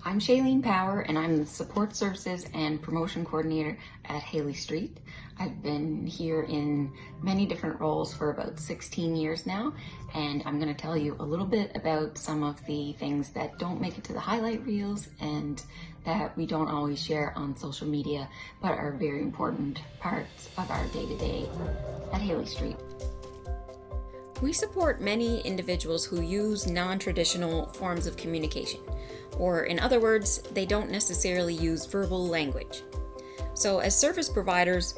I'm Shailene Power, and I'm the Support Services and Promotion Coordinator at Haley Street. I've been here in many different roles for about 16 years now, and I'm going to tell you a little bit about some of the things that don't make it to the highlight reels and that we don't always share on social media, but are very important parts of our day-to-day at Haley Street. We support many individuals who use non-traditional forms of communication, or in other words, they don't necessarily use verbal language. So as service providers,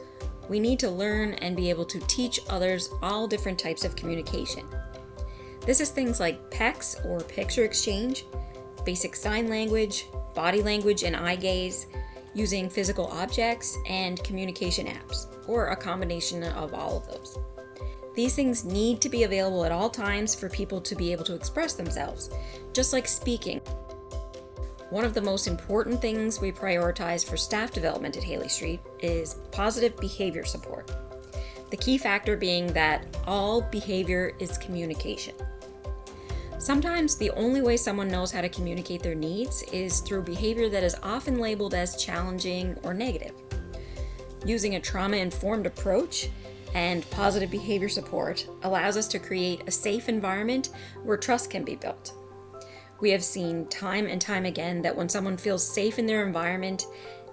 we need to learn and be able to teach others all different types of communication. This is things like PECS or picture exchange, basic sign language, body language and eye gaze, using physical objects, and communication apps, or a combination of all of those. These things need to be available at all times for people to be able to express themselves, just like speaking. One of the most important things we prioritize for staff development at Haley Street is positive behavior support. The key factor being that all behavior is communication. Sometimes the only way someone knows how to communicate their needs is through behavior that is often labeled as challenging or negative. Using a trauma-informed approach and positive behavior support allows us to create a safe environment where trust can be built. We have seen time and time again that when someone feels safe in their environment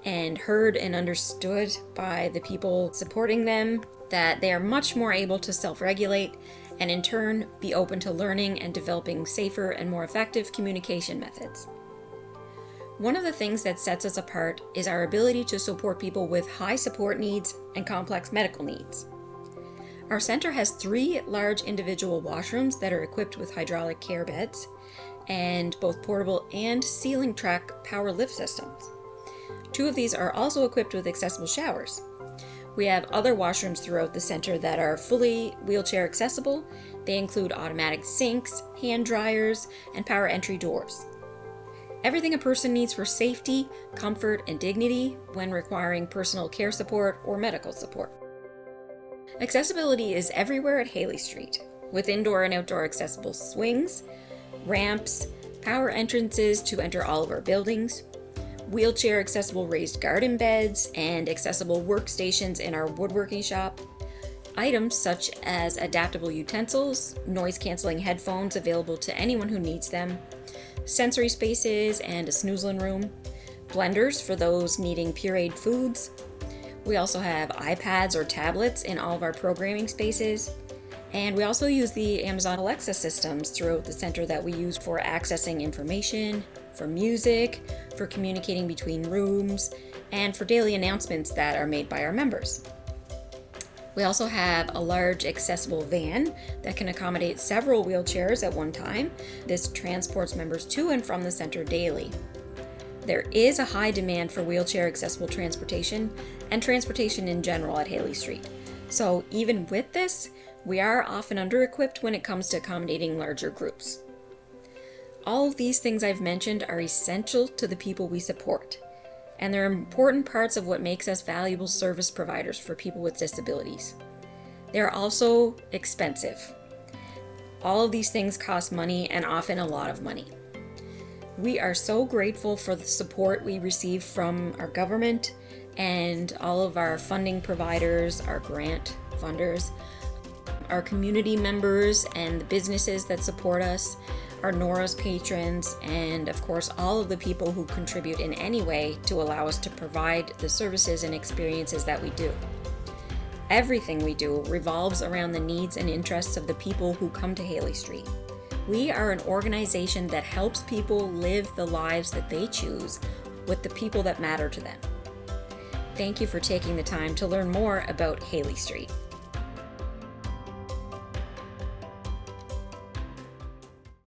and heard and understood by the people supporting them, that they are much more able to self-regulate and in turn be open to learning and developing safer and more effective communication methods. One of the things that sets us apart is our ability to support people with high support needs and complex medical needs. Our center has 3 large individual washrooms that are equipped with hydraulic care beds and both portable and ceiling track power lift systems. 2 of these are also equipped with accessible showers. We have other washrooms throughout the center that are fully wheelchair accessible. They include automatic sinks, hand dryers, and power entry doors. Everything a person needs for safety, comfort, and dignity when requiring personal care support or medical support. Accessibility is everywhere at Haley Street, with indoor and outdoor accessible swings, ramps, power entrances to enter all of our buildings, wheelchair accessible raised garden beds, and accessible workstations in our woodworking shop, items such as adaptable utensils, noise-canceling headphones available to anyone who needs them, sensory spaces and a snoozlin room, blenders for those needing pureed foods. We also have iPads or tablets in all of our programming spaces. And we also use the Amazon Alexa systems throughout the center that we use for accessing information, for music, for communicating between rooms, and for daily announcements that are made by our members. We also have a large accessible van that can accommodate several wheelchairs at one time. This transports members to and from the center daily. There is a high demand for wheelchair accessible transportation and transportation in general at Haley Street. So even with this, we are often under-equipped when it comes to accommodating larger groups. All of these things I've mentioned are essential to the people we support, and they're important parts of what makes us valuable service providers for people with disabilities. They're also expensive. All of these things cost money, and often a lot of money. We are so grateful for the support we receive from our government and all of our funding providers, our grant funders, our community members and the businesses that support us, our NORA's patrons, and of course all of the people who contribute in any way to allow us to provide the services and experiences that we do. Everything we do revolves around the needs and interests of the people who come to Haley Street. We are an organization that helps people live the lives that they choose with the people that matter to them. Thank you for taking the time to learn more about Haley Street.